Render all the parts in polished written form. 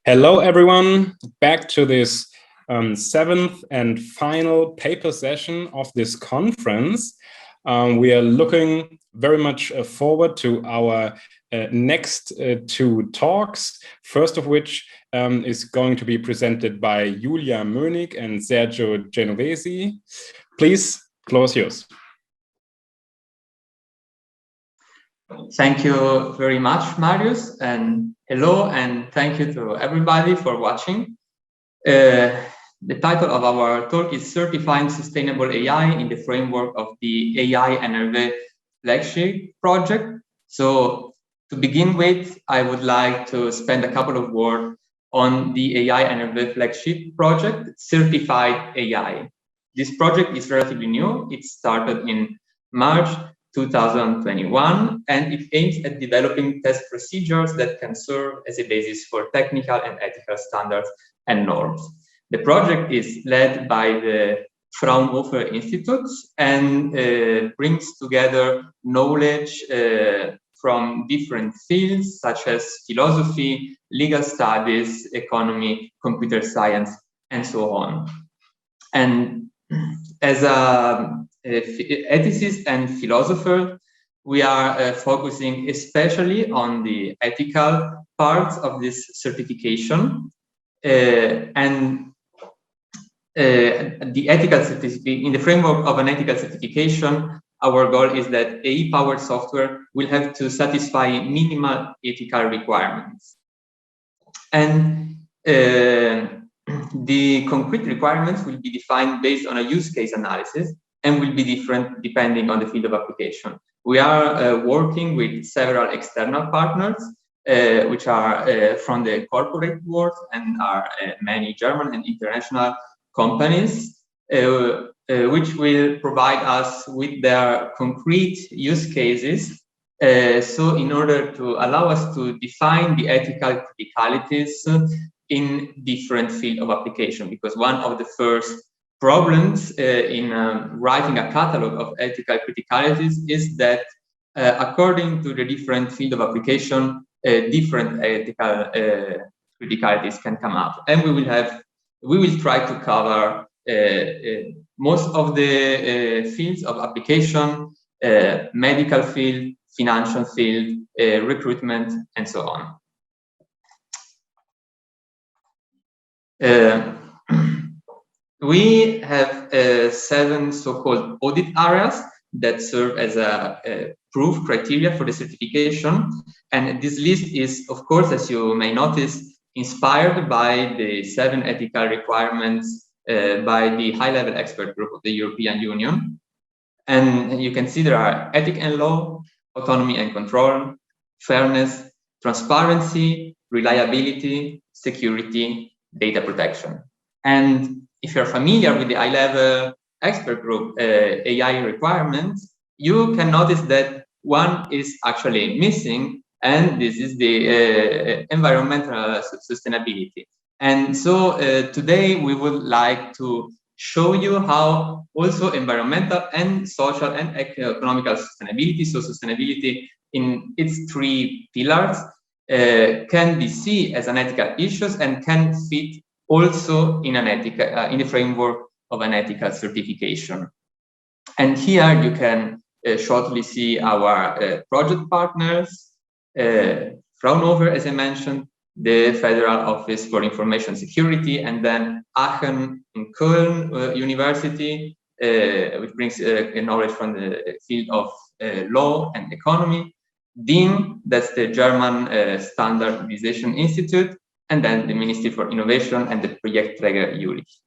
Hello, everyone. Back to this seventh and final paper session of this conference. We are looking very much forward to our next two talks, first of which is going to be presented by Julia Mönig and Sergio Genovesi. Please, floor is yours. Thank you very much, Marius, and hello, and thank you to everybody for watching. The title of our talk is Certifying Sustainable AI in the framework of the AI.NRW flagship project. So to begin with, I would like to spend a couple of words on the AI.NRW flagship project, Certified AI. This project is relatively new. It started in March 2021, and it aims at developing test procedures that can serve as a basis for technical and ethical standards and norms. The project is led by the Fraunhofer Institute and brings together knowledge from different fields such as philosophy, legal studies, economy, computer science, and so on. And as a ethicist and philosopher, we are focusing especially on the ethical parts of this certification, and the ethical certificate. In the framework of an ethical certification, our goal is that AI-powered software will have to satisfy minimal ethical requirements, and the concrete requirements will be defined based on a use case analysis and will be different depending on the field of application. We are working with several external partners, which are from the corporate world and are many German and international companies, which will provide us with their concrete use cases. So in order to allow us to define the ethical criticalities in different field of application, because one of the first problems in writing a catalog of ethical criticalities is that according to the different field of application, different ethical criticalities can come up, and we will try to cover most of the fields of application, medical field, financial field, recruitment, and so on. We have 7 so-called audit areas that serve as a proof criteria for the certification. And this list is, of course, as you may notice, inspired by the 7 ethical requirements by the high-level expert group of the European Union. And you can see there are ethic and law, autonomy and control, fairness, transparency, reliability, security, data protection. And if you're familiar with the high-level expert group AI requirements, you can notice that one is actually missing, and this is the environmental sustainability. And so today we would like to show you how also environmental and social and economical sustainability, so sustainability in its 3 pillars, can be seen as an ethical issues and can fit also in an ethical in the framework of an ethical certification. And here you can shortly see our project partners, Fraunhofer, as I mentioned, the Federal Office for Information Security, and then Aachen and Köln University, which brings knowledge from the field of law and economy, DIN, that's the German Standardization Institute, and then the Ministry for Innovation and the Projektträger Jülich.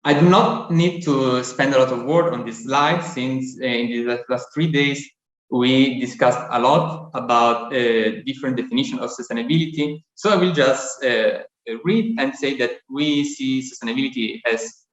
I do not need to spend a lot of words on this slide, since in the last 3 days we discussed a lot about different definitions of sustainability. So I will just read and say that we see sustainability as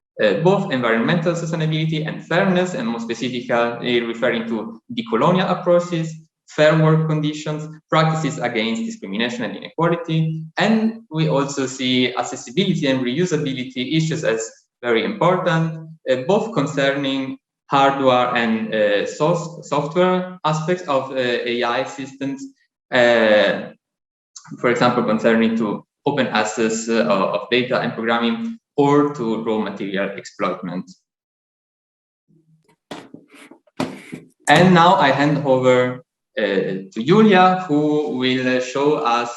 both environmental sustainability and fairness, and more specifically referring to decolonial approaches, fair work conditions, practices against discrimination and inequality. And we also see accessibility and reusability issues as very important, both concerning hardware and software aspects of AI systems, for example, concerning to open access of data and programming, or to raw material exploitment. And now I hand over to Julia, who will show us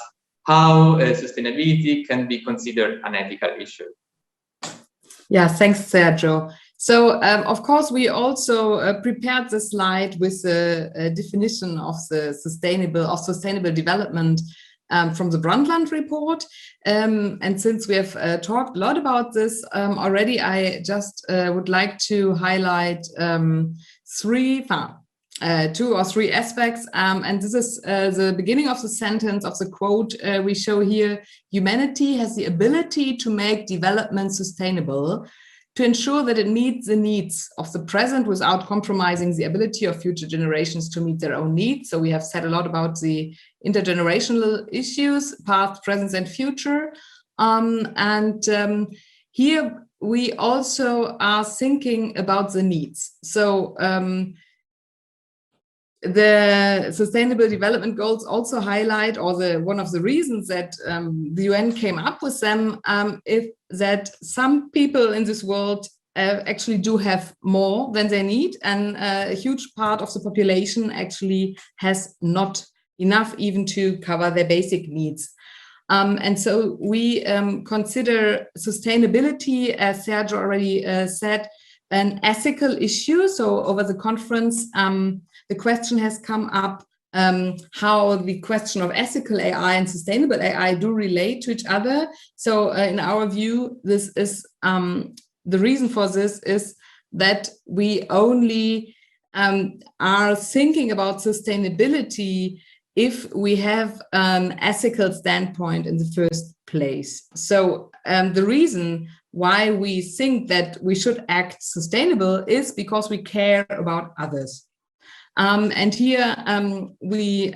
how sustainability can be considered an ethical issue. Yeah, thanks, Sergio. So, of course, we also prepared the slide with the definition of the sustainable development from the Brundtland report. And since we have talked a lot about this already, I just would like to highlight two or three aspects. And this is the beginning of the sentence of the quote we show here. Humanity has the ability to make development sustainable, to ensure that it meets the needs of the present without compromising the ability of future generations to meet their own needs. So we have said a lot about the intergenerational issues, past, present, and future. Here we also are thinking about the needs. So the Sustainable Development Goals also highlight, or one of the reasons that the UN came up with them, is that some people in this world actually do have more than they need, and a huge part of the population actually has not enough even to cover their basic needs. And so we consider sustainability, as Sergio already said, an ethical issue. So over the conference, the question has come up how the question of ethical AI and sustainable AI do relate to each other. So in our view, this is the reason for this is that we only are thinking about sustainability if we have an ethical standpoint in the first place. So the reason why we think that we should act sustainable is because we care about others. And here we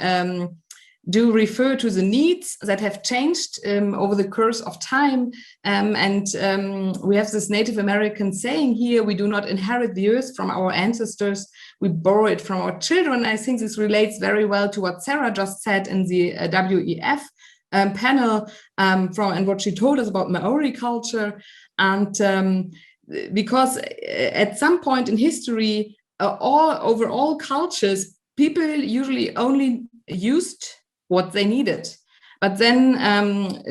do refer to the needs that have changed over the course of time. We have this Native American saying here, we do not inherit the earth from our ancestors, we borrow it from our children. I think this relates very well to what Sarah just said in the WEF panel and what she told us about Maori culture. And because at some point in history, over all cultures, people usually only used what they needed. But then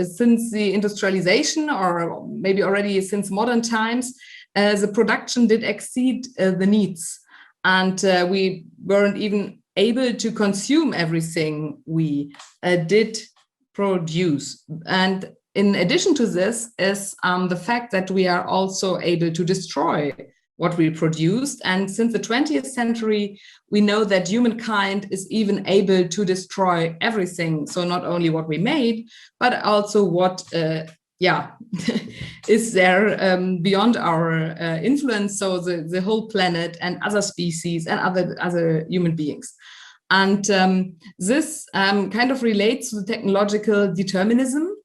since the industrialization, or maybe already since modern times, the production did exceed the needs. And we weren't even able to consume everything we did produce. And in addition to this is the fact that we are also able to destroy what we produced. And since the 20th century, we know that humankind is even able to destroy everything. So not only what we made, but also what is there beyond our influence. So the whole planet and other species and other human beings. And this kind of relates to the technological determinism.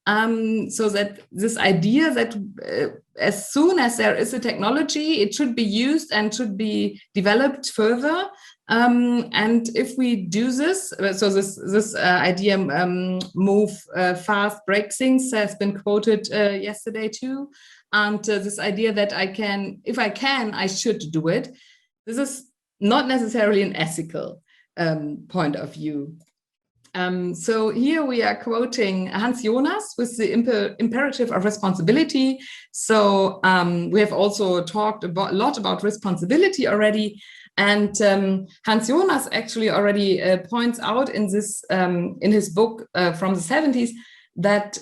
So that this idea that as soon as there is a technology, it should be used and should be developed further. And if we do this, so this idea, move fast, break things, has been quoted yesterday too. And this idea that if I can, I should do it. This is not necessarily an ethical point of view. So here we are quoting Hans Jonas with the imperative of responsibility. So we have also talked a lot about responsibility already. And Hans Jonas actually already points out in this in his book from the 70s that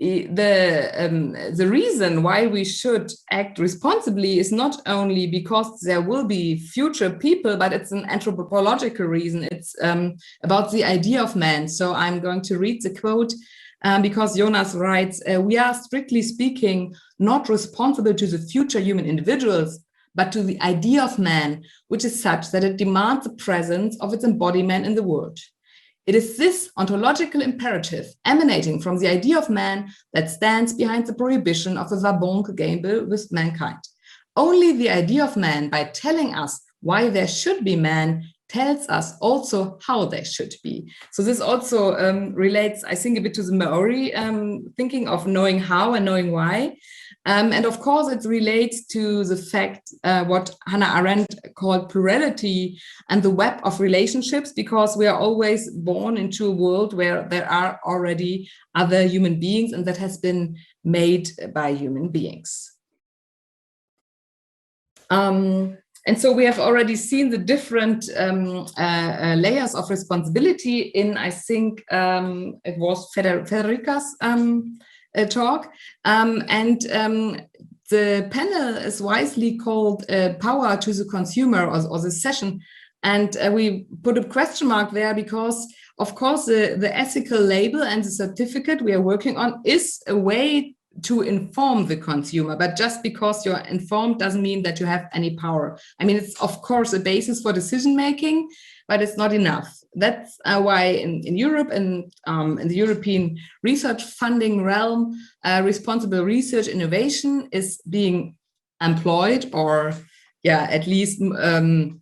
the reason why we should act responsibly is not only because there will be future people, but it's an anthropological reason. It's about the idea of man. So I'm going to read the quote because Jonas writes, we are strictly speaking not responsible to the future human individuals, but to the idea of man, which is such that it demands the presence of its embodiment in the world. It is this ontological imperative emanating from the idea of man that stands behind the prohibition of the Vabonk gamble with mankind. Only the idea of man, by telling us why there should be man, tells us also how they should be. So this also relates, I think, a bit to the Maori thinking of knowing how and knowing why. And of course, it relates to the fact what Hannah Arendt called plurality and the web of relationships, because we are always born into a world where there are already other human beings, and that has been made by human beings. And so we have already seen the different layers of responsibility in, I think, it was Federica's talk. The panel is wisely called Power to the Consumer, or the session. And we put a question mark there because, of course, the ethical label and the certificate we are working on is a way to inform the consumer, but just because you're informed doesn't mean that you have any power. I mean, it's of course a basis for decision making, but it's not enough. That's why in Europe and in the European research funding realm, responsible research innovation is being employed, or at least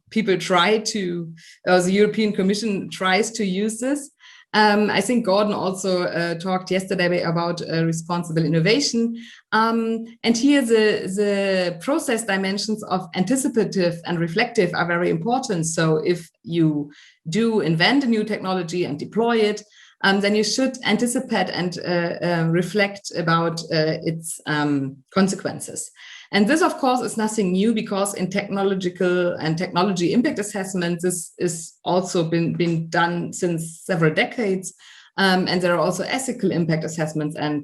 people try to, the European Commission tries to use this. I think Gordon also talked yesterday about responsible innovation. And here the process dimensions of anticipative and reflective are very important. So if you do invent a new technology and deploy it, then you should anticipate and reflect about its consequences. And this, of course, is nothing new, because in technological and technology impact assessment, this is also been done since several decades. And there are also ethical impact assessments and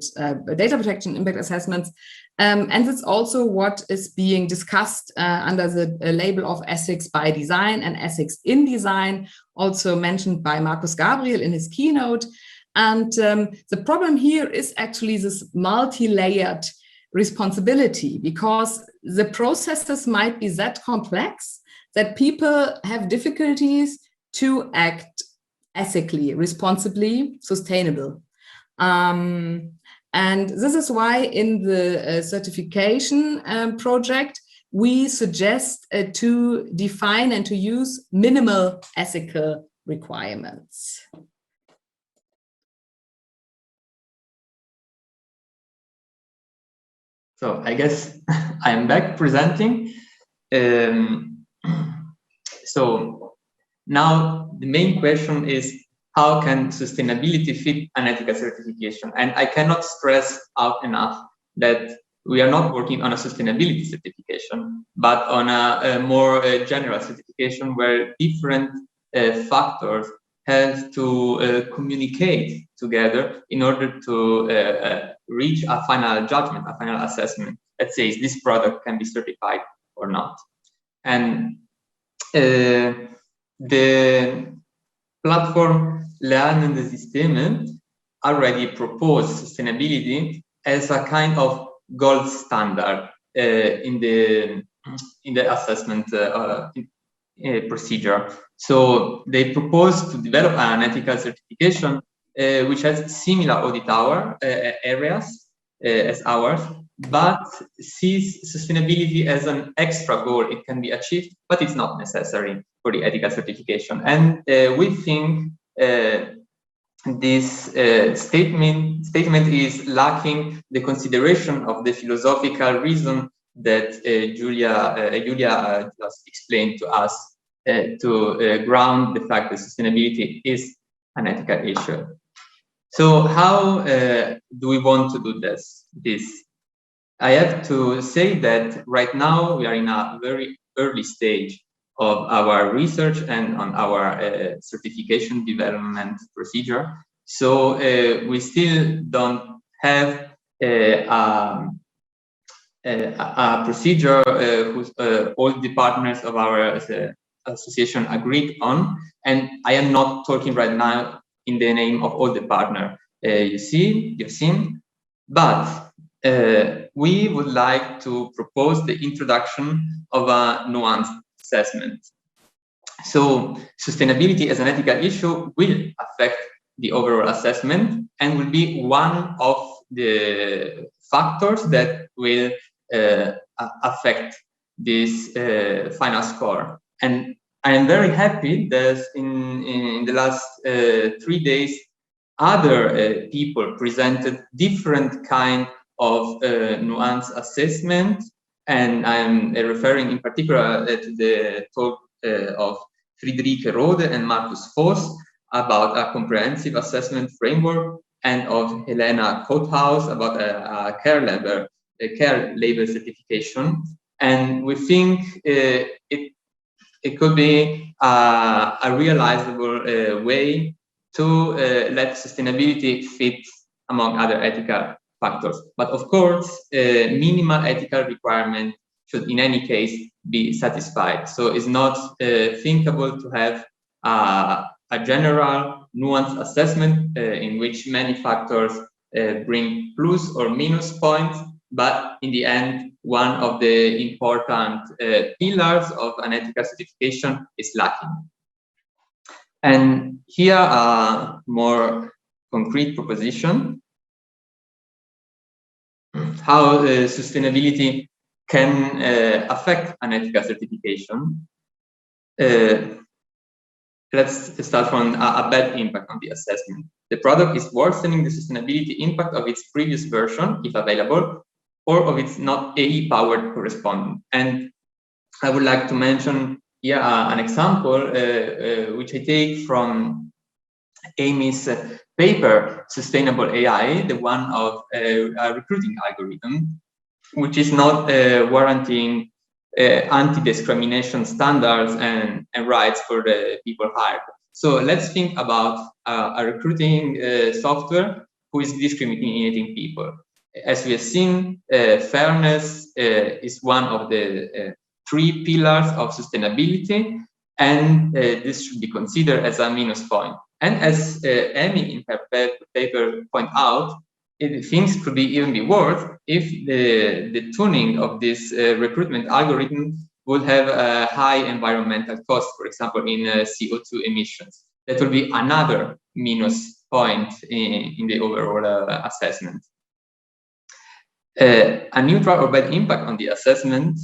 data protection impact assessments. And it's also what is being discussed under the label of ethics by design and ethics in design, also mentioned by Markus Gabriel in his keynote. And the problem here is actually this multi-layered responsibility, because the processes might be that complex that people have difficulties to act ethically, responsibly, sustainable. And this is why in the certification project, we suggest to define and to use minimal ethical requirements. So I guess I'm back presenting. So now the main question is, how can sustainability fit an ethical certification? And I cannot stress out enough that we are not working on a sustainability certification, but on a more general certification where different factors have to communicate together in order to reach a final judgment, a final assessment that says this product can be certified or not. And the platform Lernende Systeme already proposed sustainability as a kind of gold standard in the assessment procedure. So they propose to develop an ethical certification which has similar audit areas as ours, but sees sustainability as an extra goal. It can be achieved, but it's not necessary for the ethical certification. And we think this statement is lacking the consideration of the philosophical reason that Julia just explained to us to ground the fact that sustainability is an ethical issue. So how do we want to do this? I have to say that right now we are in a very early stage of our research and on our certification development procedure. So we still don't have a procedure whose all the partners of our association agreed on. And I am not talking right now in the name of all the partners you've seen, but we would like to propose the introduction of a nuanced assessment. So sustainability as an ethical issue will affect the overall assessment and will be one of the factors that will affect this final score. And I am very happy that in the last 3 days, other people presented different kind of nuance assessment, and I'm referring in particular to the talk of Friederike Rode and Markus Voss about a comprehensive assessment framework, and of Helena Kothaus about a care label certification. And we think it could be a realizable way to let sustainability fit among other ethical factors. But of course, minimal ethical requirement should in any case be satisfied. So it's not thinkable to have a general nuanced assessment in which many factors bring plus or minus points, but in the end, one of the important pillars of an ethical certification is lacking. And here a more concrete proposition, how sustainability can affect an ethical certification. Let's start from a bad impact on the assessment. The product is worsening the sustainability impact of its previous version, if available, or of its not AI-powered correspondent. And I would like to mention here an example, which I take from Amy's paper, Sustainable AI, the one of a recruiting algorithm, which is not warranting anti-discrimination standards and rights for the people hired. So let's think about a recruiting software who is discriminating people. As we have seen, fairness is one of the 3 pillars of sustainability, and this should be considered as a minus point. And as Amy in her paper point out, things could even be worse if the tuning of this recruitment algorithm would have a high environmental cost, for example, in CO2 emissions. That will be another minus point in the overall assessment. A neutral or bad impact on the assessment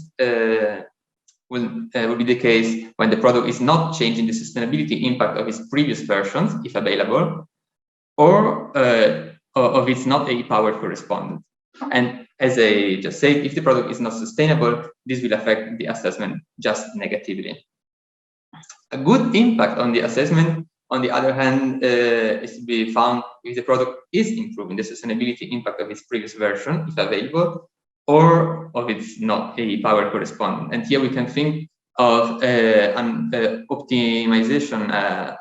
will be the case when the product is not changing the sustainability impact of its previous versions, if available, or of its not AI-powered correspondent. And as I just said, if the product is not sustainable, this will affect the assessment just negatively. A good impact on the assessment, on the other hand, is to be found if the product is improving the sustainability impact of its previous version, if available, or of its not AI-powered correspondent. And here we can think of an optimization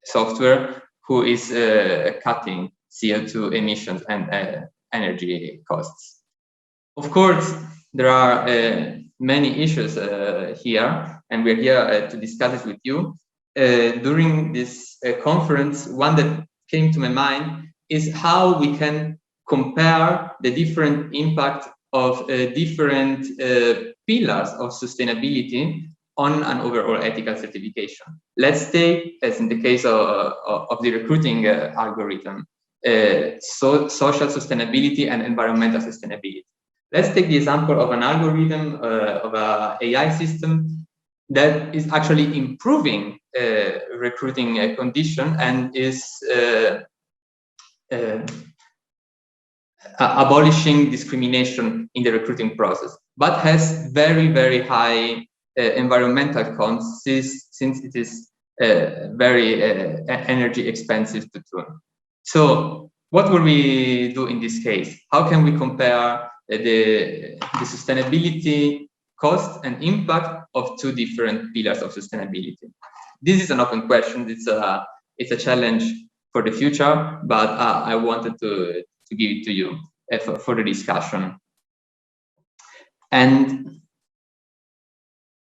software who is cutting CO2 emissions and energy costs. Of course, there are many issues here, and we're here to discuss it with you. During this conference, one that came to my mind is how we can compare the different impact of different pillars of sustainability on an overall ethical certification. Let's take, as in the case of the recruiting algorithm, social sustainability and environmental sustainability. Let's take the example of an algorithm of an AI system that is actually improving recruiting condition and is abolishing discrimination in the recruiting process, but has very, very high environmental costs since it is very energy expensive to tune. So what will we do in this case? How can we compare the sustainability cost and impact of 2 different pillars of sustainability? This is an open question. It's a challenge for the future, but I wanted to give it to you for the discussion. And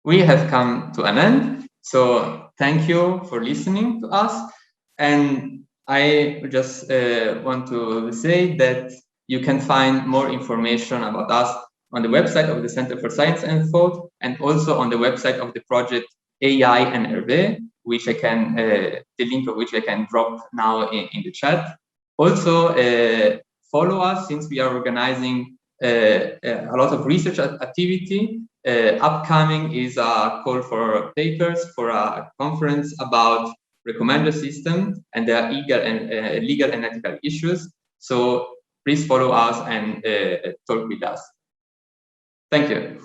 we have come to an end. So thank you for listening to us. And I just want to say that you can find more information about us on the website of the Center for Science and Thought, and also on the website of the project AI.NRW, which I can, the link of which I can drop now in the chat. Also, follow us, since we are organizing a lot of research activity upcoming is a call for papers for a conference about recommender system and their legal and ethical issues. So please follow us and talk with us. Thank you.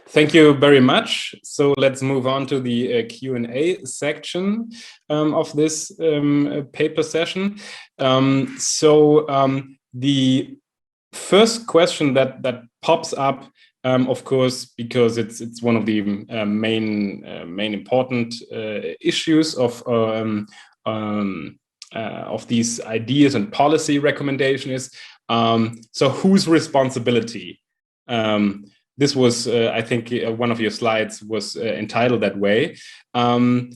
Thank you very much. So let's move on to the Q&A section of this paper session. The first question that pops up, of course, because it's one of the main important issues of these ideas and policy recommendation is, so whose responsibility? This was, I think, one of your slides was entitled that way, and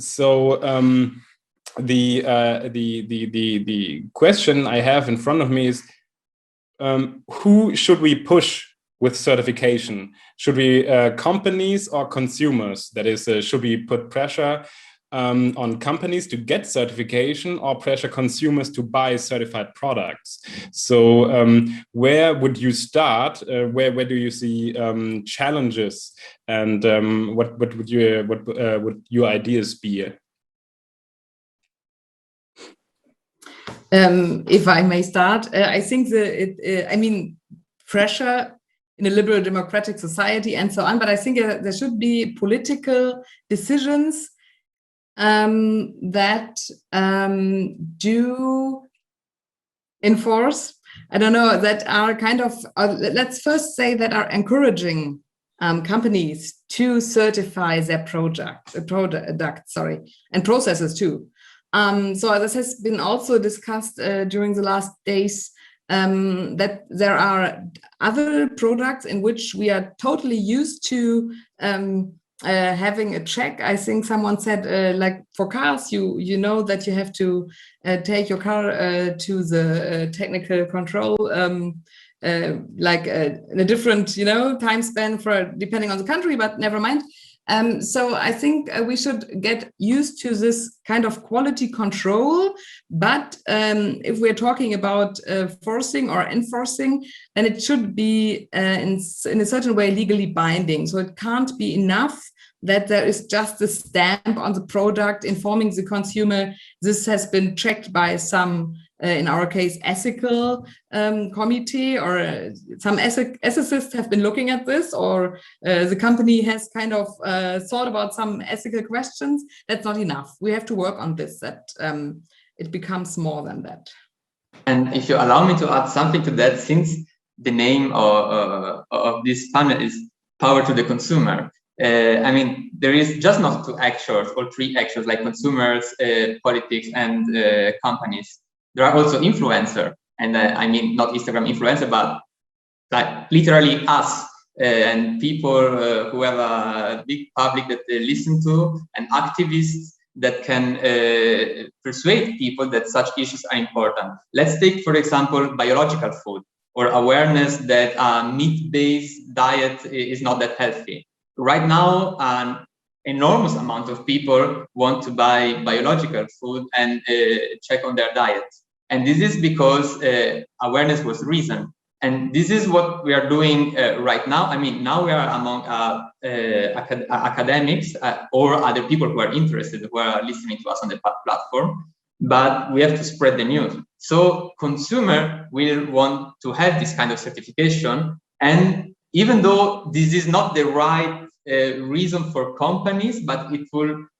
so the question I have in front of me is, who should we push with certification? Should we companies or consumers? That is, should we put pressure on companies to get certification or pressure consumers to buy certified products? So where would you start? Where do you see challenges, and what would your ideas be? If I may start, I think I mean, pressure in a liberal democratic society and so on, but I think there should be political decisions that do enforce, I don't know, that are kind of, let's first say that are encouraging companies to certify their products, and processes too. So this has been also discussed during the last days, that there are other products in which we are totally used to having a check. I think someone said, like for cars, you know that you have to take your car to the technical control, like in a different, time span for depending on the country, but never mind. So I think we should get used to this kind of quality control, but if we're talking about forcing or enforcing, then it should be in a certain way legally binding. So it can't be enough that there is just a stamp on the product informing the consumer this has been checked by some, in our case, ethical committee, or some ethicists have been looking at this, or the company has kind of thought about some ethical questions. That's not enough. We have to work on this, that it becomes more than that. And if you allow me to add something to that, since the name of this panel is Power to the Consumer, I mean, there is just not two actors or three actors like consumers, politics, and companies. There are also influencers, and I mean not Instagram influencer, but like literally us and people who have a big public that they listen to, and activists that can persuade people that such issues are important. Let's take, for example, biological food, or awareness that a meat-based diet is not that healthy. Right now, an enormous amount of people want to buy biological food and check on their diet. And this is because awareness was reason. And this is what we are doing right now. I mean, now we are among academics or other people who are interested, who are listening to us on the platform, but we have to spread the news. So consumer will want to have this kind of certification. And even though this is not the right reason for companies, but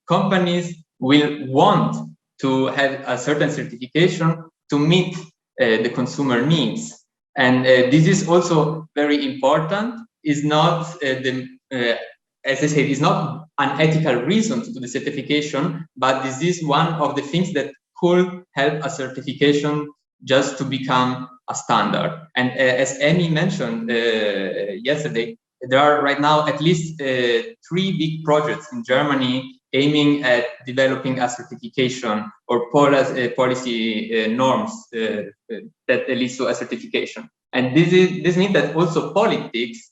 companies will want to have a certain certification to meet the consumer needs. And this is also very important. Is not as I said, is not an ethical reason to do the certification, but this is one of the things that could help a certification just to become a standard. And as Amy mentioned yesterday, there are right now at least 3 big projects in Germany aiming at developing a certification or policy norms that leads to a certification. And this means that also politics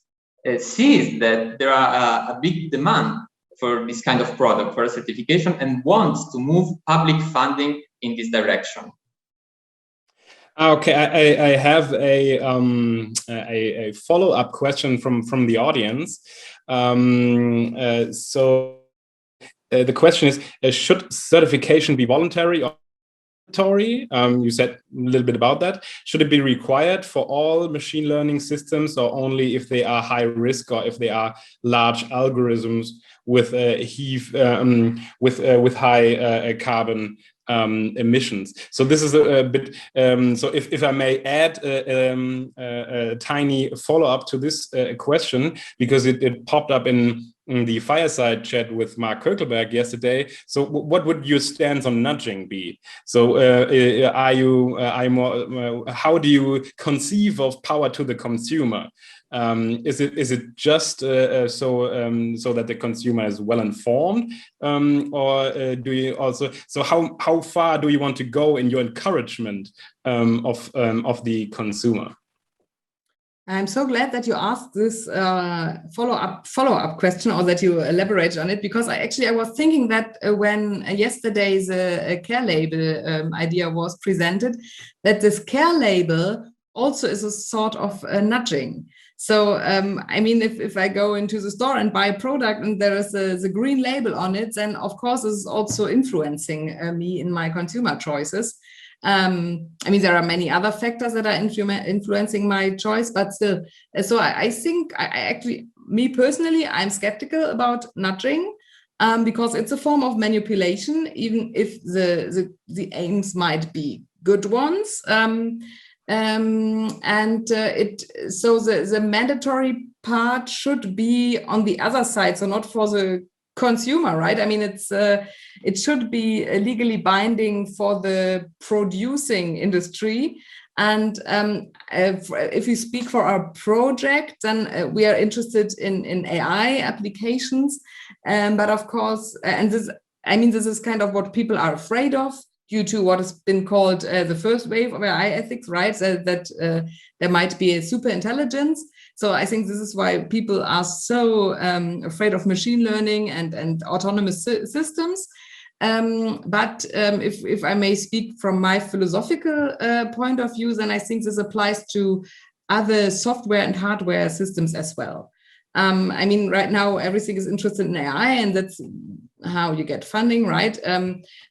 sees that there are a big demand for this kind of product, for a certification, and wants to move public funding in this direction. Okay, I have a follow-up question from the audience. The question is, should certification be voluntary or mandatory? You said a little bit about that. Should it be required for all machine learning systems, or only if they are high risk or if they are large algorithms with with high carbon emissions? So this is a bit. So if I may add a tiny follow-up to this question, because it popped up in the fireside chat with Mark Kirkelberg yesterday. So what would your stance on nudging be? So are you more, how do you conceive of power to the consumer? Is it just so that the consumer is well informed, or do you also, so how far do you want to go in your encouragement of the consumer? I'm so glad that you asked this follow-up question, or that you elaborate on it, because I was thinking that when yesterday's care label idea was presented, that this care label also is a sort of nudging. So I mean, if I go into the store and buy a product and there is the green label on it, then of course this is also influencing me in my consumer choices. I mean, there are many other factors that are influencing my choice, but still. So I think I actually, me personally, I'm skeptical about nudging, because it's a form of manipulation, even if the aims might be good ones. So the mandatory part should be on the other side, so not for the consumer, right? I mean, it should be legally binding for the producing industry. And if we speak for our project, then we are interested in AI applications. But of course, and this is kind of what people are afraid of, due to what has been called the first wave of AI ethics, right? That there might be a super intelligence. So I think this is why people are so afraid of machine learning and autonomous systems. But if I may speak from my philosophical point of view, then I think this applies to other software and hardware systems as well. I mean, right now everything is interested in AI, and that's how you get funding, right?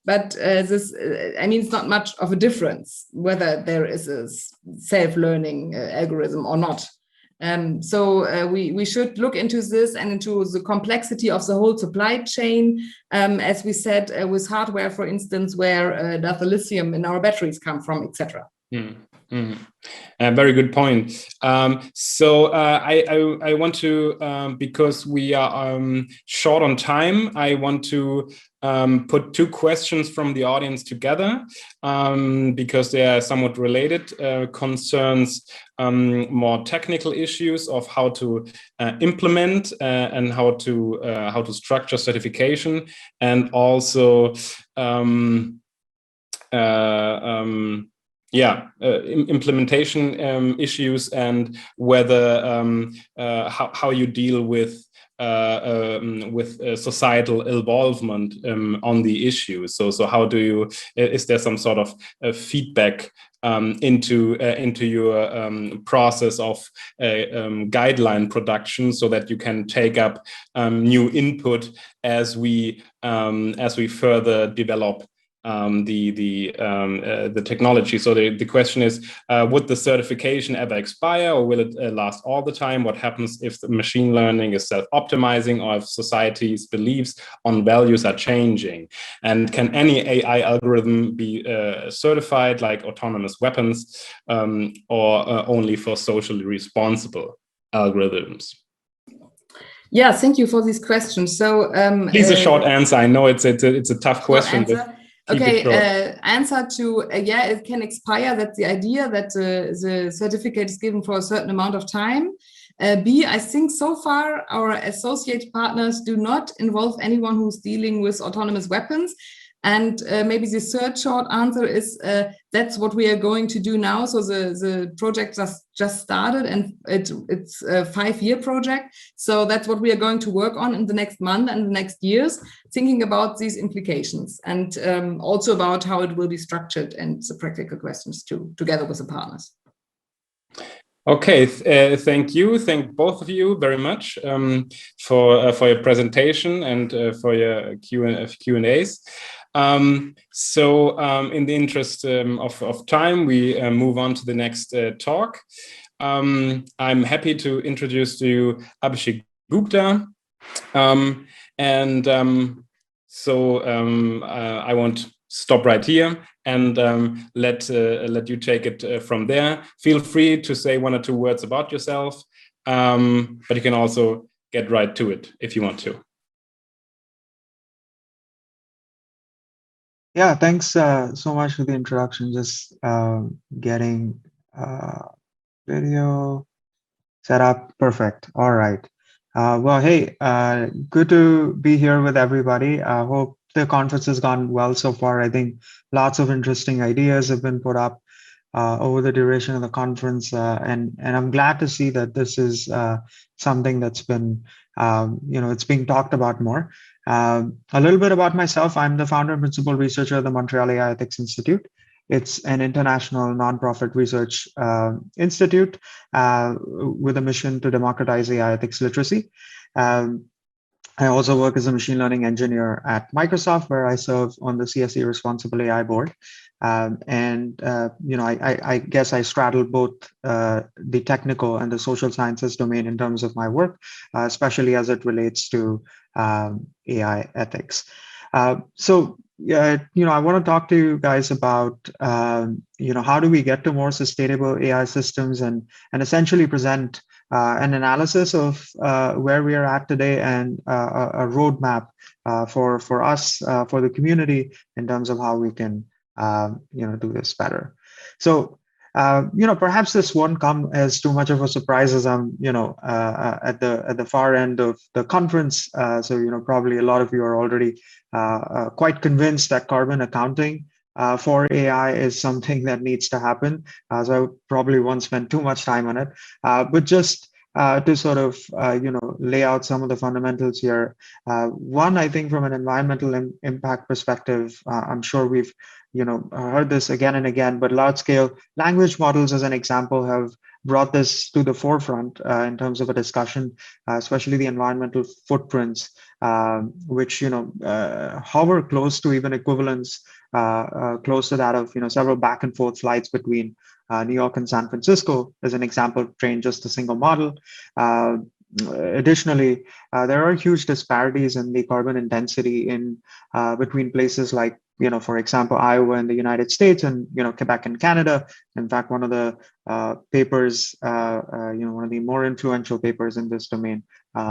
But this, I mean, it's not much of a difference whether there is a self-learning algorithm or not. So we should look into this and into the complexity of the whole supply chain, as we said, with hardware, for instance, where does the lithium in our batteries come from, etc. Very good point. So I want to, because we are short on time, I want to put two questions from the audience together, because they are somewhat related, concerns more technical issues of how to implement and how to structure certification, and also implementation issues, and whether how you deal with societal involvement on the issue. So how do you? Is there some sort of feedback into your process of guideline production, so that you can take up new input as we further develop the technology? So the question is, would the certification ever expire, or will it last all the time? What happens if the machine learning is self-optimizing, or if society's beliefs on values are changing? And can any AI algorithm be certified, like autonomous weapons, or only for socially responsible algorithms? Yeah, thank you for these questions. So please, a short answer. I know it's a tough question. Okay, answer to, yeah, it can expire. That's the idea, that the certificate is given for a certain amount of time. B, I think so far our associate partners do not involve anyone who's dealing with autonomous weapons. And maybe the third short answer is that's what we are going to do now. So the project just started, and it's a 5-year project. So that's what we are going to work on in the next month and the next years, thinking about these implications, and also about how it will be structured and the practical questions too, together with the partners. Okay, thank you. Thank both of you very much for your presentation and for your Q&As. In the interest of time, we move on to the next talk. I'm happy to introduce to you Abhishek Gupta. I won't stop right here and let you take it from there. Feel free to say 1 or 2 words about yourself, but you can also get right to it if you want to. Yeah, thanks so much for the introduction. Just getting video set up. Perfect. All right. Well, hey, good to be here with everybody. I hope the conference has gone well so far. I think lots of interesting ideas have been put up over the duration of the conference, and I'm glad to see that this is something that's been, it's being talked about more. A little bit about myself. I'm the founder and principal researcher of the Montreal AI Ethics Institute. It's an international nonprofit research institute with a mission to democratize AI ethics literacy. I also work as a machine learning engineer at Microsoft, where I serve on the CSE Responsible AI board. I guess I straddle both the technical and the social sciences domain in terms of my work, especially as it relates to AI ethics. I want to talk to you guys about, how do we get to more sustainable AI systems, and essentially present an analysis of where we are at today, and a roadmap for us, for the community, in terms of how we can, do this better. So, perhaps this won't come as too much of a surprise, as I'm, at the far end of the conference. Probably a lot of you are already quite convinced that carbon accounting for AI is something that needs to happen. So I probably won't spend too much time on it, but just to sort of, lay out some of the fundamentals here. One, I think from an environmental impact perspective, I'm sure we've, heard this again and again, but large scale language models, as an example, have brought this to the forefront in terms of a discussion, especially the environmental footprints, which, hover close to even equivalence, close to that of, several back and forth flights between New York and San Francisco, as an example, train just a single model. Additionally, there are huge disparities in the carbon intensity in between places like, for example, Iowa in the United States, and, Quebec in Canada. In fact, one of the papers, one of the more influential papers in this domain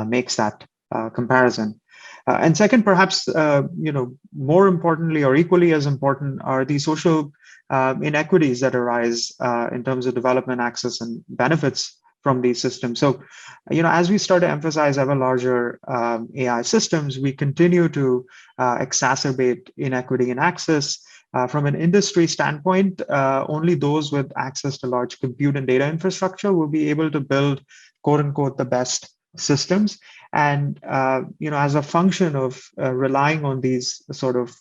makes that comparison. And second, perhaps, more importantly, or equally as important, are the social inequities that arise in terms of development, access, and benefits from these systems. So, as we start to emphasize ever larger AI systems, we continue to exacerbate inequity in access. From an industry standpoint, only those with access to large compute and data infrastructure will be able to build, quote unquote, the best systems. And, as a function of relying on these sort of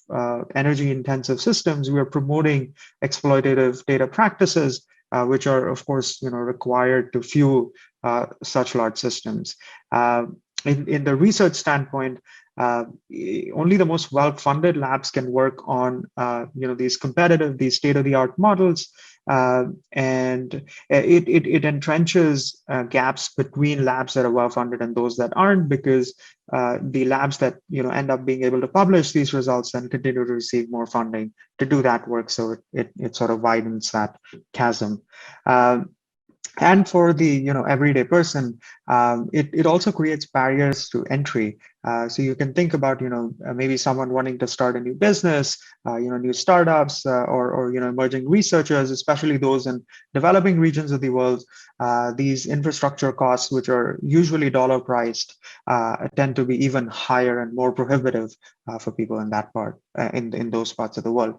energy intensive systems, we are promoting exploitative data practices, which are, of course, required to fuel such large systems. In the research standpoint, only the most well-funded labs can work on, these these state-of-the-art models, and it entrenches gaps between labs that are well-funded and those that aren't, because the labs that end up being able to publish these results then continue to receive more funding to do that work. So it sort of widens that chasm. And for the everyday person, it also creates barriers to entry. So you can think about, maybe someone wanting to start a new business, new startups, or emerging researchers, especially those in developing regions of the world. These infrastructure costs, which are usually dollar priced, tend to be even higher and more prohibitive for people in that part, in those parts of the world.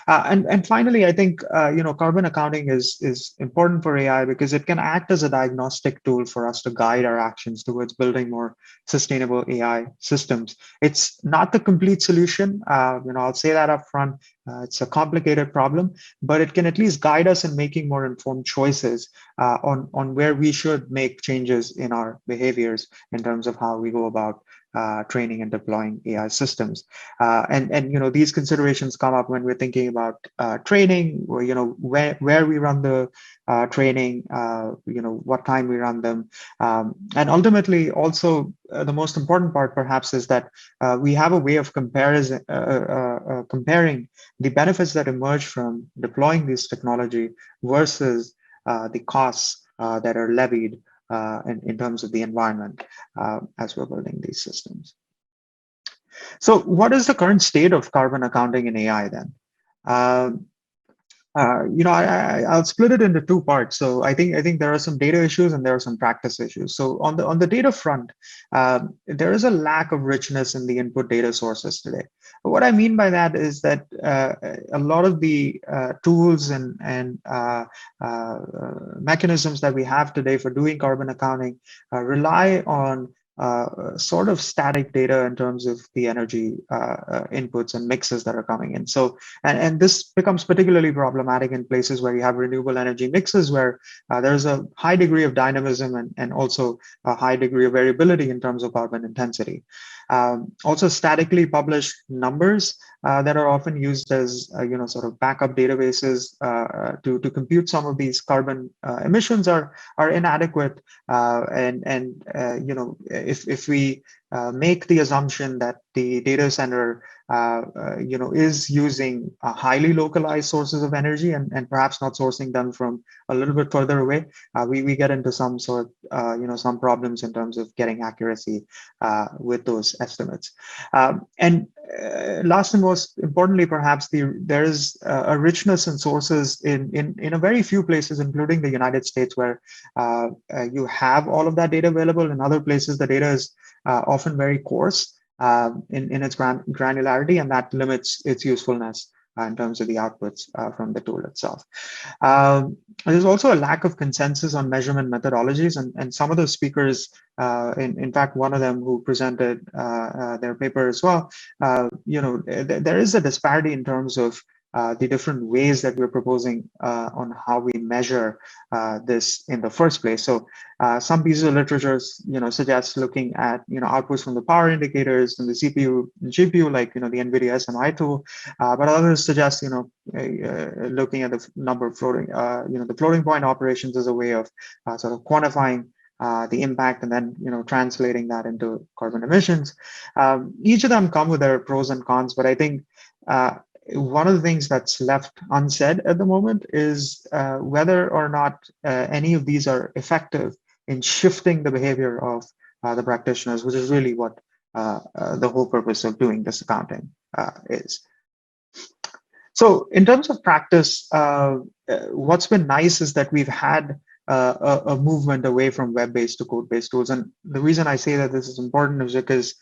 And finally, I think carbon accounting is important for AI because it can act as a diagnostic tool for us to guide our actions towards building more sustainable AI systems. It's not the complete solution. I'll say that up front. It's a complicated problem, but it can at least guide us in making more informed choices on where we should make changes in our behaviors in terms of how we go about training and deploying AI systems. And these considerations come up when we're thinking about training, or where we run the training, what time we run them, and ultimately also the most important part perhaps is that we have a way of comparing the benefits that emerge from deploying this technology versus the costs that are levied in terms of the environment as we're building these systems. So what is the current state of carbon accounting in AI then? I'll split it into two parts. So I think there are some data issues and there are some practice issues. So on the data front, there is a lack of richness in the input data sources today. What I mean by that is that a lot of the tools and mechanisms that we have today for doing carbon accounting rely on sort of static data in terms of the energy inputs and mixes that are coming in. So, and this becomes particularly problematic in places where you have renewable energy mixes, where there's a high degree of dynamism and also a high degree of variability in terms of carbon intensity. Also, statically published numbers that are often used as sort of backup databases to compute some of these carbon emissions are inadequate. If we make the assumption that the data center is using highly localized sources of energy and perhaps not sourcing them from a little bit further away, we get into some sort of some problems in terms of getting accuracy with those estimates. And last and most importantly, perhaps there is a richness in sources in a very few places, including the United States, where you have all of that data available. In other places, the data is often very coarse in its granularity, and that limits its usefulness in terms of the outputs from the tool itself. There's also a lack of consensus on measurement methodologies, and some of the speakers, in fact, one of them who presented their paper as well, there is a disparity in terms of the different ways that we're proposing on how we measure this in the first place. So some pieces of literature, suggest looking at, outputs from the power indicators and the CPU and GPU, like, the NVIDIA SMI tool, but others suggest, looking at the number of floating, the floating point operations as a way of sort of quantifying the impact and then, translating that into carbon emissions. Each of them come with their pros and cons, but I think one of the things that's left unsaid at the moment is whether or not any of these are effective in shifting the behavior of the practitioners, which is really what the whole purpose of doing this accounting is. So in terms of practice, what's been nice is that we've had a movement away from web-based to code-based tools. And the reason I say that this is important is because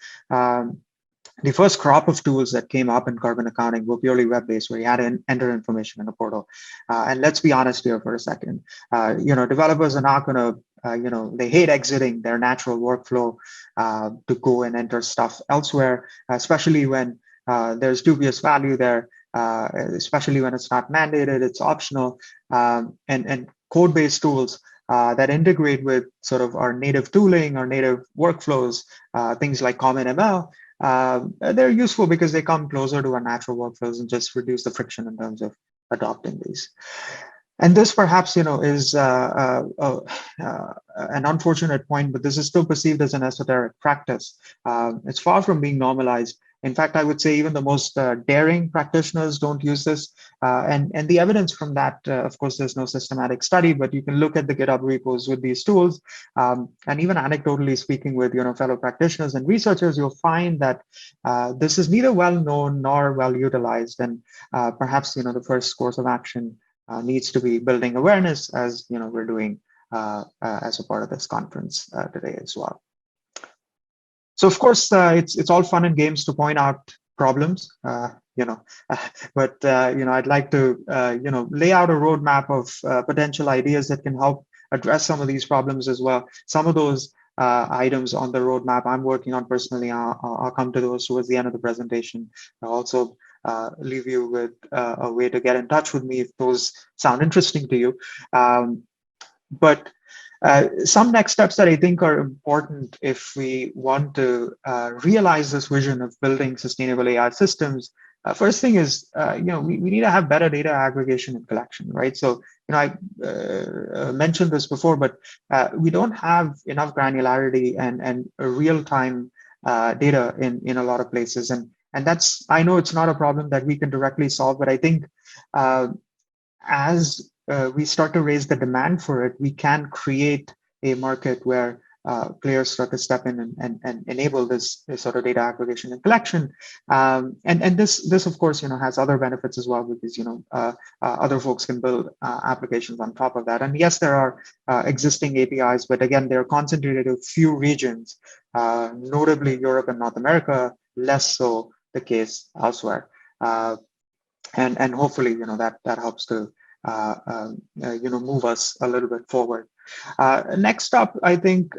the first crop of tools that came up in carbon accounting were purely web-based, where you had to enter information in a portal. And let's be honest here for a second. Developers are not going to, they hate exiting their natural workflow to go and enter stuff elsewhere, especially when there's dubious value there, especially when it's not mandated, it's optional. And code-based tools that integrate with sort of our native tooling, our native workflows, things like Common ML, they're useful because they come closer to our natural workflows and just reduce the friction in terms of adopting these. And this perhaps, is an unfortunate point, but this is still perceived as an esoteric practice. It's far from being normalized In fact, I would say even the most daring practitioners don't use this. And the evidence from that, of course, there's no systematic study, but you can look at the GitHub repos with these tools. And even anecdotally speaking with fellow practitioners and researchers, you'll find that this is neither well known nor well utilized. And perhaps the first course of action needs to be building awareness, as we're doing as a part of this conference today as well. So of course, it's all fun and games to point out problems, but I'd like to lay out a roadmap of potential ideas that can help address some of these problems as well. Some of those items on the roadmap I'm working on personally. I'll come to those towards the end of the presentation. I'll also leave you with a way to get in touch with me if those sound interesting to you. But some next steps that I think are important if we want to realize this vision of building sustainable AI systems. First thing is, we need to have better data aggregation and collection, right? So, I mentioned this before, but we don't have enough granularity and real-time data in a lot of places. And that's, I know it's not a problem that we can directly solve, but I think as we start to raise the demand for it, we can create a market where players start to step in and enable this sort of data aggregation and collection. And this of course, has other benefits as well, because, other folks can build applications on top of that. And yes, there are existing APIs, but again, they're concentrated to a few regions, notably Europe and North America, less so the case elsewhere. And hopefully, that helps to move us a little bit forward. Next up, I think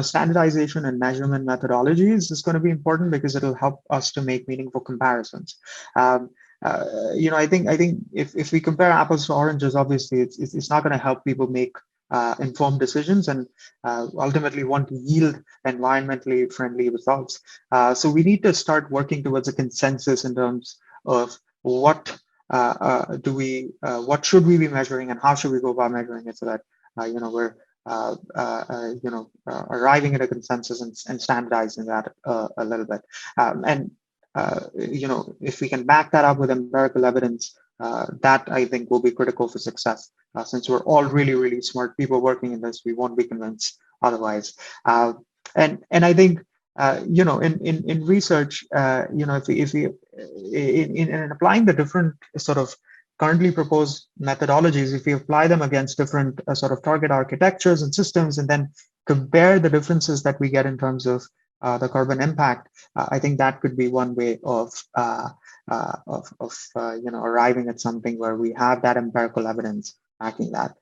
standardization and measurement methodologies is going to be important, because it'll help us to make meaningful comparisons. I think if we compare apples to oranges, obviously it's not going to help people make informed decisions and ultimately want to yield environmentally friendly results. So we need to start working towards a consensus in terms of what should we be measuring and how should we go about measuring it, so that we're arriving at a consensus and standardizing that a little bit. If we can back that up with empirical evidence, that I think will be critical for success. Since we're all really, really smart people working in this, we won't be convinced otherwise. And I think in research, if we in applying the different sort of currently proposed methodologies, if we apply them against different sort of target architectures and systems, and then compare the differences that we get in terms of the carbon impact, I think that could be one way of arriving at something where we have that empirical evidence backing that.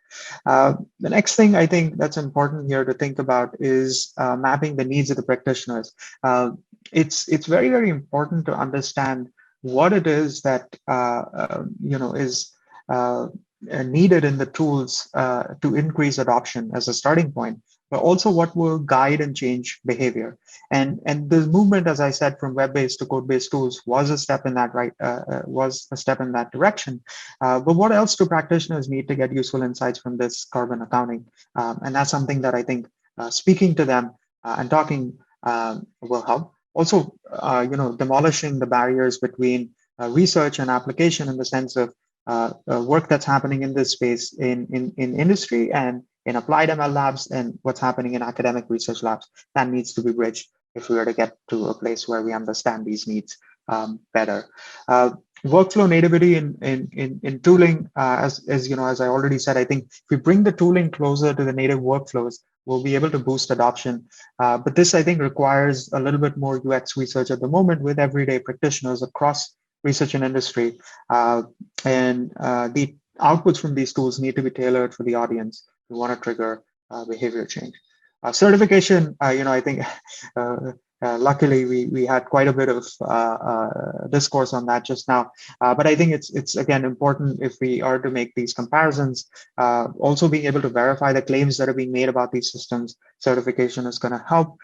The next thing I think that's important here to think about is mapping the needs of the practitioners. It's very, very important to understand what it is that is needed in the tools to increase adoption as a starting point, but also what will guide and change behavior. And the movement, as I said, from web-based to code-based tools was a step in that direction. But what else do practitioners need to get useful insights from this carbon accounting? And that's something that I think speaking to them and talking will help. Also, demolishing the barriers between research and application, in the sense of work that's happening in this space in industry and in applied ML labs, and what's happening in academic research labs. That needs to be bridged if we are to get to a place where we understand these needs better. Workflow nativity in tooling, as I already said, I think if we bring the tooling closer to the native workflows, we'll be able to boost adoption. But this, I think, requires a little bit more UX research at the moment with everyday practitioners across research and industry. And the outputs from these tools need to be tailored for the audience who want to trigger behavior change. Certification, I think luckily we had quite a bit of discourse on that just now. But I think it's again important, if we are to make these comparisons, also being able to verify the claims that are being made about these systems. Certification is going to help.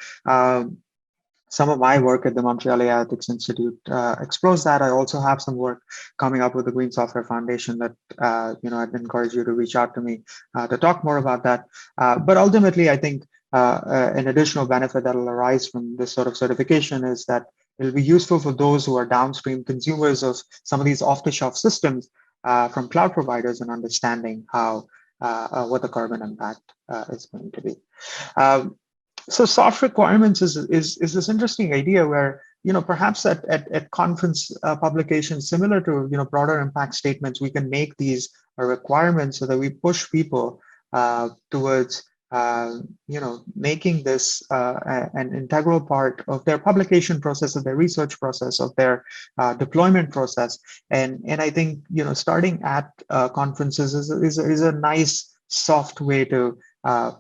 Some of my work at the Montreal AI Ethics Institute explores that. I also have some work coming up with the Green Software Foundation that I'd encourage you to reach out to me to talk more about that. But ultimately, I think an additional benefit that will arise from this sort of certification is that it'll be useful for those who are downstream consumers of some of these off-the-shelf systems from cloud providers and understanding how what the carbon impact is going to be. So soft requirements is this interesting idea where, perhaps at conference publications similar to, broader impact statements, we can make these requirements so that we push people towards, making this an integral part of their publication process, of their research process, of their deployment process. And I think, starting at conferences is a nice soft way to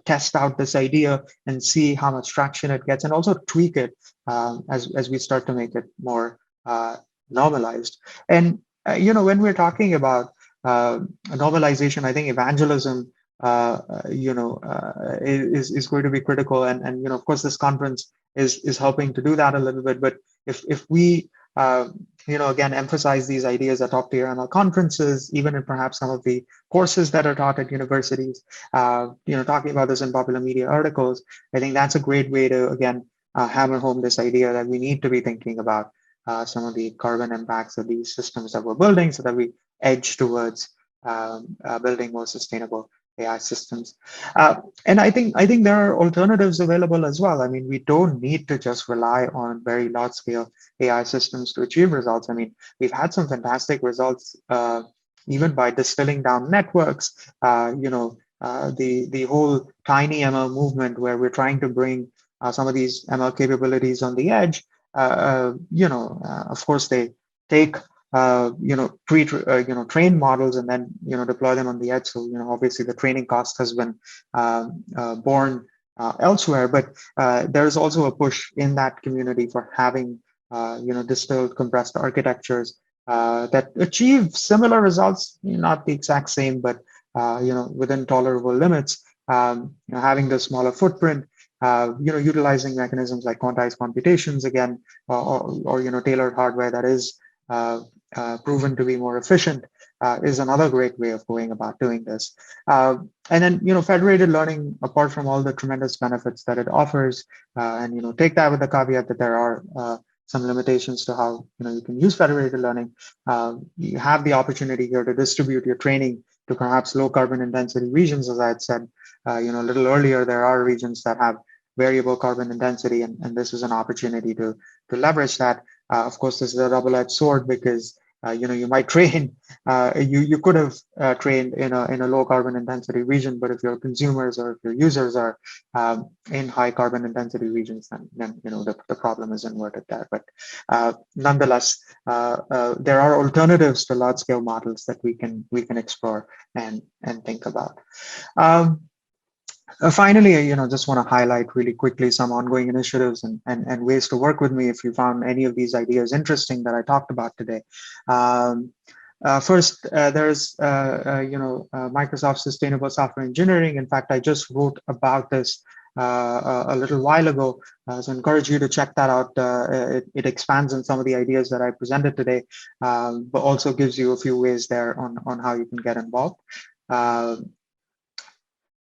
test out this idea and see how much traction it gets, and also tweak it as we start to make it more normalized. And when we're talking about normalization, I think evangelism, is going to be critical. And of course, this conference is helping to do that a little bit. But if we again, emphasize these ideas at top tier ML conferences, even in perhaps some of the courses that are taught at universities, talking about this in popular media articles, I think that's a great way to, again, hammer home this idea that we need to be thinking about some of the carbon impacts of these systems that we're building, so that we edge towards building more sustainable AI systems. And I think there are alternatives available as well. I mean, we don't need to just rely on very large scale AI systems to achieve results. I mean, we've had some fantastic results, even by distilling down networks, the whole tiny ML movement, where we're trying to bring some of these ML capabilities on the edge. Of course, they take trained models and then deploy them on the edge. So obviously the training cost has been borne elsewhere, but there's also a push in that community for having distilled compressed architectures that achieve similar results, not the exact same, but within tolerable limits. Having the smaller footprint, utilizing mechanisms like quantized computations again, or tailored hardware that is proven to be more efficient is another great way of going about doing this. And then, federated learning, apart from all the tremendous benefits that it offers, and, take that with the caveat that there are some limitations to how, you can use federated learning. You have the opportunity here to distribute your training to perhaps low carbon intensity regions. As I had said, a little earlier, there are regions that have variable carbon intensity, and this is an opportunity to leverage that. Of course, this is a double-edged sword because you might train. You could have trained in a low carbon intensity region, but if your consumers or if your users are in high carbon intensity regions, then the problem is inverted there. But nonetheless, there are alternatives to large scale models that we can explore and think about. Finally, just want to highlight really quickly some ongoing initiatives and ways to work with me if you found any of these ideas interesting that I talked about today. First, there's Microsoft Sustainable Software Engineering. In fact, I just wrote about this a little while ago, so I encourage you to check that out. It expands on some of the ideas that I presented today, but also gives you a few ways there on how you can get involved.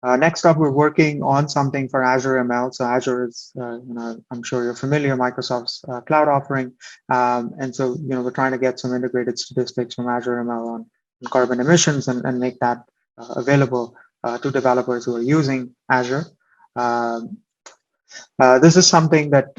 Next up, we're working on something for Azure ML. So Azure is, I'm sure you're familiar, Microsoft's cloud offering. And so, we're trying to get some integrated statistics from Azure ML on carbon emissions and make that available to developers who are using Azure. This is something that,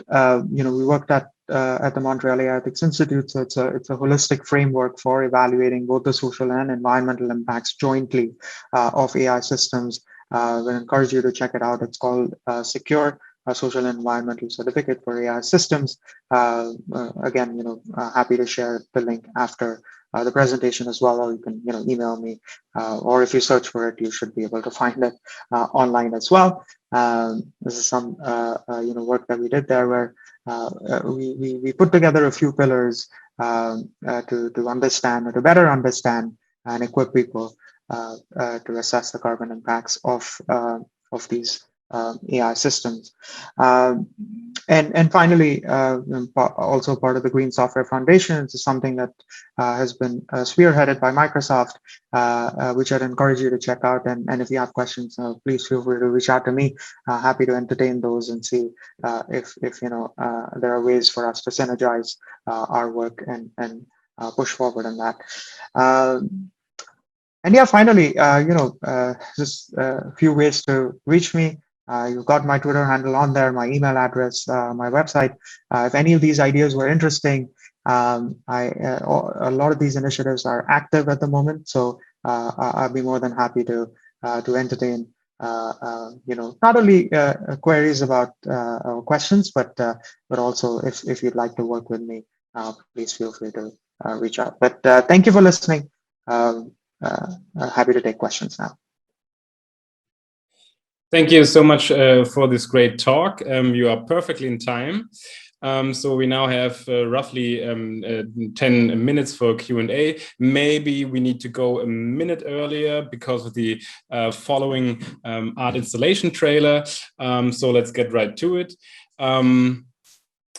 we worked at the Montreal AI Ethics Institute. So it's a holistic framework for evaluating both the social and environmental impacts jointly of AI systems. I encourage you to check it out. It's called Secure Social and Environmental Certificate for AI Systems. Again, happy to share the link after the presentation as well, or you can email me, or if you search for it, you should be able to find it online as well. This is some work that we did there, where we put together a few pillars to understand, or to better understand and equip people to assess the carbon impacts of these AI systems. And finally, also part of the Green Software Foundation, this is something that has been spearheaded by Microsoft, which I'd encourage you to check out. And if you have questions, please feel free to reach out to me. Happy to entertain those and see if there are ways for us to synergize our work and push forward on that. And yeah, finally, just a few ways to reach me. You've got my Twitter handle on there, my email address, my website. If any of these ideas were interesting, a lot of these initiatives are active at the moment, so I'll be more than happy to entertain not only queries about or questions, but also if you'd like to work with me, please feel free to reach out. But thank you for listening. Happy to take questions now. Thank you so much for this great talk. You are perfectly in time. So we now have roughly 10 minutes for Q&A. Maybe we need to go a minute earlier because of the following art installation trailer. So let's get right to it.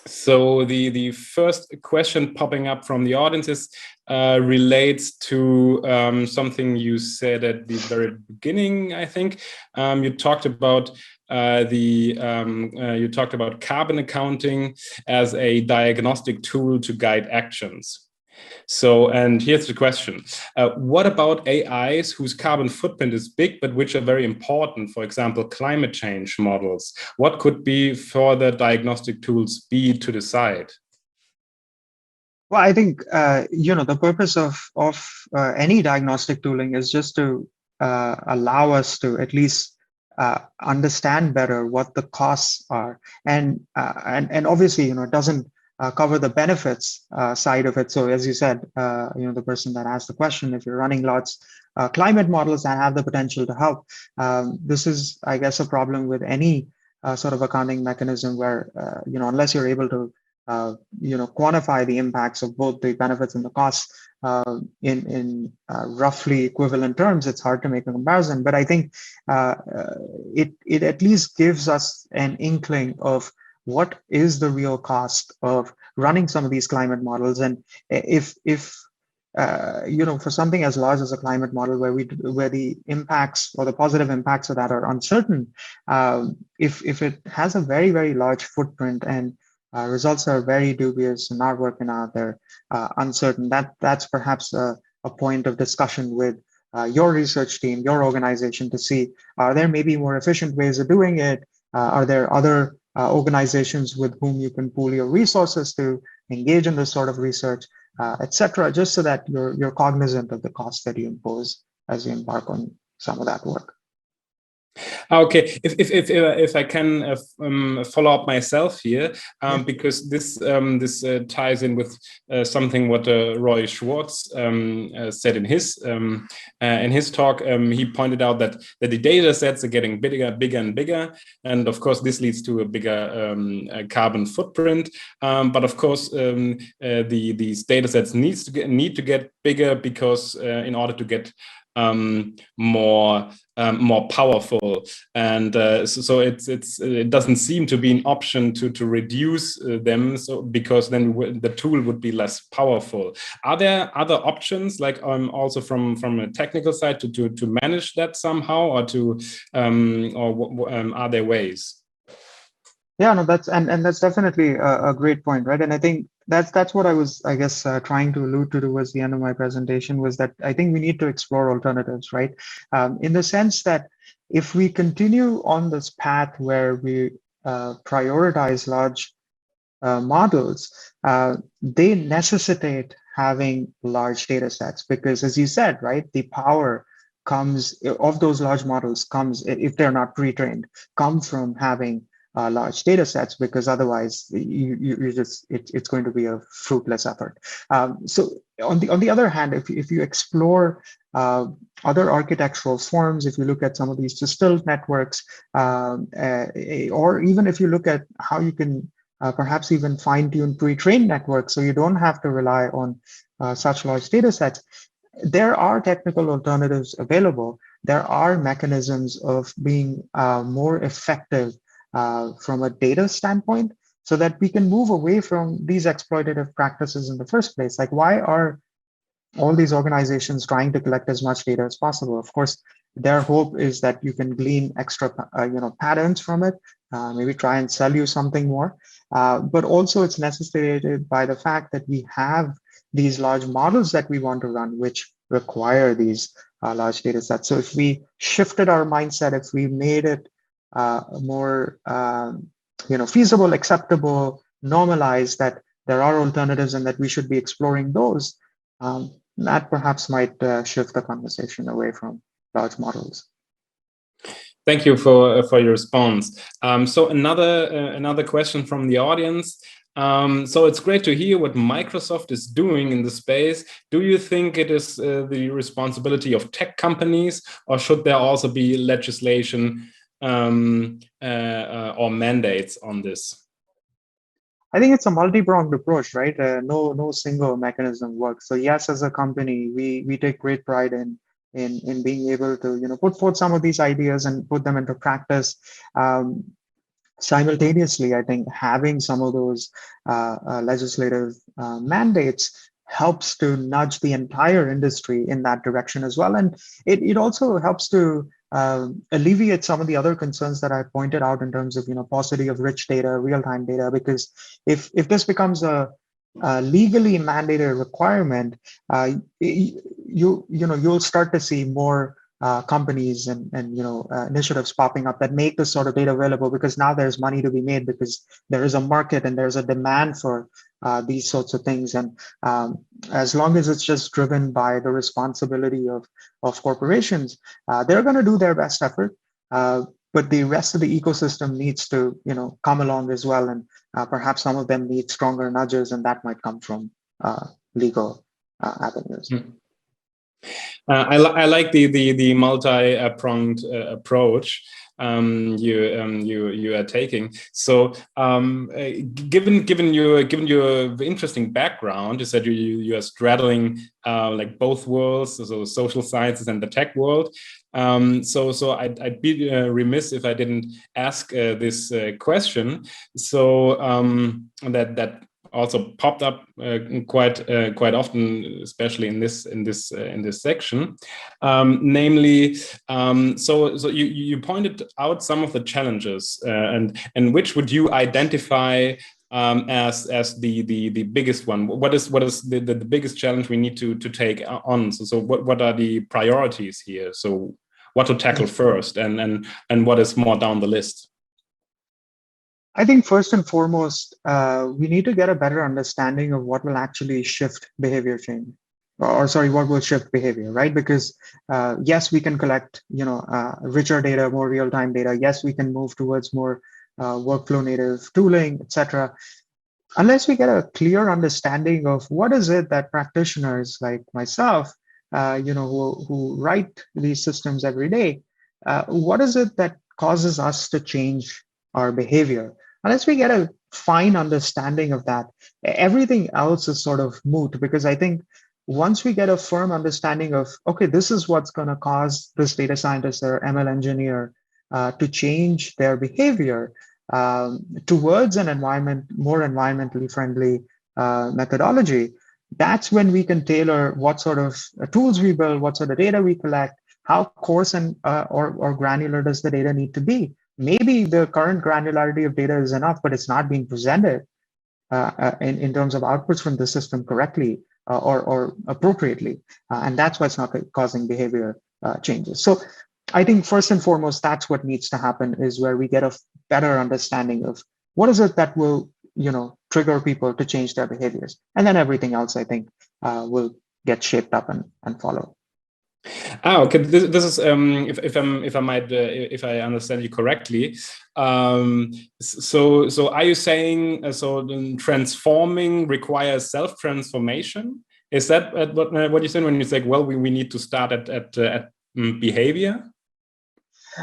So the first question popping up from the audience relates to something you said at the very beginning. I think you talked about you talked about carbon accounting as a diagnostic tool to guide actions. So, and here's the question. What about AIs whose carbon footprint is big, but which are very important? For example, climate change models. What could be further diagnostic tools be to decide? Well, I think, the purpose of any diagnostic tooling is just to allow us to at least understand better what the costs are. And obviously, it doesn't cover the benefits side of it. So as you said, the person that asked the question, if you're running lots climate models that have the potential to help, this is, I guess, a problem with any sort of accounting mechanism where, unless you're able to quantify the impacts of both the benefits and the costs in roughly equivalent terms, it's hard to make a comparison. But I think it at least gives us an inkling of what is the real cost of running some of these climate models. And if for something as large as a climate model where the impacts or the positive impacts of that are uncertain, if it has a very, very large footprint and results are very dubious and not working out, they're uncertain, that's perhaps a point of discussion with your research team, your organization, to see, are there maybe more efficient ways of doing it? Are there other organizations with whom you can pool your resources to engage in this sort of research, etc., just so that you're cognizant of the cost that you impose as you embark on some of that work. Okay, if I can follow up myself here, because this ties in with something what Roy Schwartz said in his talk. He pointed out that the data sets are getting bigger and bigger, and of course this leads to a bigger carbon footprint. But of course these data sets need to get bigger because in order to get more powerful, and so it doesn't seem to be an option to reduce them, so because then the tool would be less powerful. Are there other options, like also from a technical side, to manage that somehow, or are there ways? Yeah, no, that's definitely a great point, right? And I think that's what I was, I guess, trying to allude to towards the end of my presentation, was that I think we need to explore alternatives, right? In the sense that if we continue on this path where we prioritize large models, they necessitate having large data sets, because, as you said, right, the power comes of those large models comes, if they're not pre-trained, come from having large data sets, because otherwise you just it's going to be a fruitless effort. So on the other hand, if you explore other architectural forms, if you look at some of these distilled networks, or even if you look at how you can perhaps even fine-tune pre-trained networks, so you don't have to rely on such large data sets, there are technical alternatives available there are mechanisms of being more effective from a data standpoint, so that we can move away from these exploitative practices in the first place. Like, why are all these organizations trying to collect as much data as possible? Of course, their hope is that you can glean extra, patterns from it, maybe try and sell you something more. But also it's necessitated by the fact that we have these large models that we want to run, which require these large data sets. So if we shifted our mindset, if we made it more, feasible, acceptable, normalized, that there are alternatives and that we should be exploring those, that perhaps might shift the conversation away from large models. Thank you for your response. So another question from the audience. So it's great to hear what Microsoft is doing in the space. Do you think it is the responsibility of tech companies, or should there also be legislation or mandates on this? I think it's a multi-pronged approach, right? No single mechanism works. So yes, as a company, we take great pride in being able to put forth some of these ideas and put them into practice. Simultaneously, I think having some of those legislative mandates helps to nudge the entire industry in that direction as well, and it also helps to alleviate some of the other concerns that I pointed out in terms of paucity of rich data, real-time data. Because if this becomes a legally mandated requirement, you'll start to see more companies and initiatives popping up that make this sort of data available, because now there's money to be made, because there is a market and there's a demand for these sorts of things. And as long as it's just driven by the responsibility of corporations, they're going to do their best effort. But the rest of the ecosystem needs to come along as well, and perhaps some of them need stronger nudges, and that might come from legal avenues. I like the multi-pronged approach you are taking. So given your interesting background, you said you are straddling like both worlds, so social sciences and the tech world. So I'd be remiss if I didn't ask this question. So that also popped up quite often, especially in this section. Namely, so you pointed out some of the challenges, and which would you identify as the biggest one? What is the biggest challenge we need to take on? So what are the priorities here? So what to tackle first, and what is more down the list? I think first and foremost, we need to get a better understanding of what will actually shift behavior change, or sorry, what will shift behavior, right? Because yes, we can collect, richer data, more real-time data. Yes, we can move towards more workflow native tooling, etc. Unless we get a clear understanding of what is it that practitioners like myself, who write these systems every day, what is it that causes us to change our behavior? Unless we get a fine understanding of that, everything else is sort of moot. Because I think once we get a firm understanding of, okay, this is what's going to cause this data scientist or ML engineer to change their behavior towards an more environmentally friendly methodology, that's when we can tailor what sort of tools we build, what sort of data we collect, how coarse and or granular does the data need to be. Maybe the current granularity of data is enough, but it's not being presented in terms of outputs from the system correctly or appropriately. And that's why it's not causing behavior changes. So I think first and foremost, that's what needs to happen, is where we get a better understanding of what is it that will trigger people to change their behaviors. And then everything else, I think, will get shaped up and follow. Okay. This is if I understand you correctly. So are you saying transforming requires self-transformation? Is that what you said when you say, well, we need to start at behavior?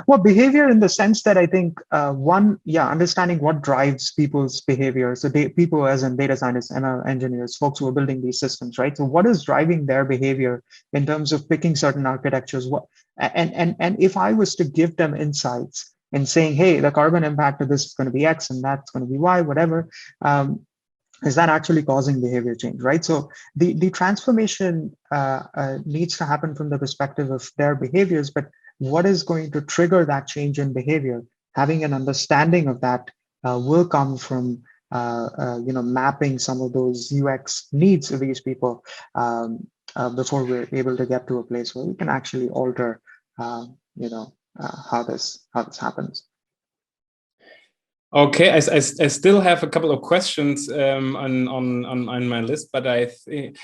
Well, behavior in the sense that I think understanding what drives people's behavior. So people as in data scientists, ML engineers, folks who are building these systems, right? So what is driving their behavior in terms of picking certain architectures? And if I was to give them insights and saying, hey, the carbon impact of this is going to be X and that's going to be Y, whatever, is that actually causing behavior change, right? So the transformation needs to happen from the perspective of their behaviors, but what is going to trigger that change in behavior? Having an understanding of that will come from mapping some of those UX needs of these people before we're able to get to a place where we can actually alter, how this happens. Okay, I still have a couple of questions on my list, but I think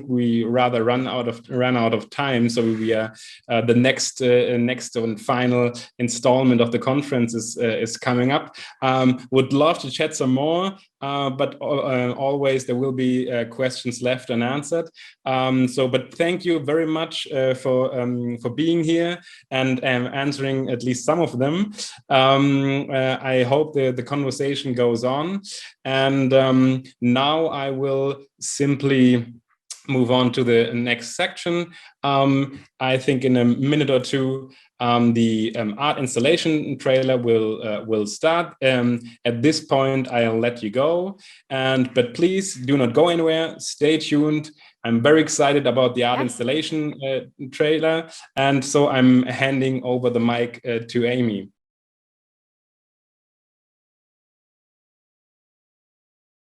we rather run out of time. So we are the next and final installment of the conference is coming up. Would love to chat some more, but always there will be questions left unanswered. But thank you very much for being here and answering at least some of them. I hope the conversation goes on. And now I will simply move on to the next section. I think in a minute or two, the art installation trailer will start. At this point, I'll let you go. But please do not go anywhere. Stay tuned. I'm very excited about the art installation trailer. And so I'm handing over the mic to Amy.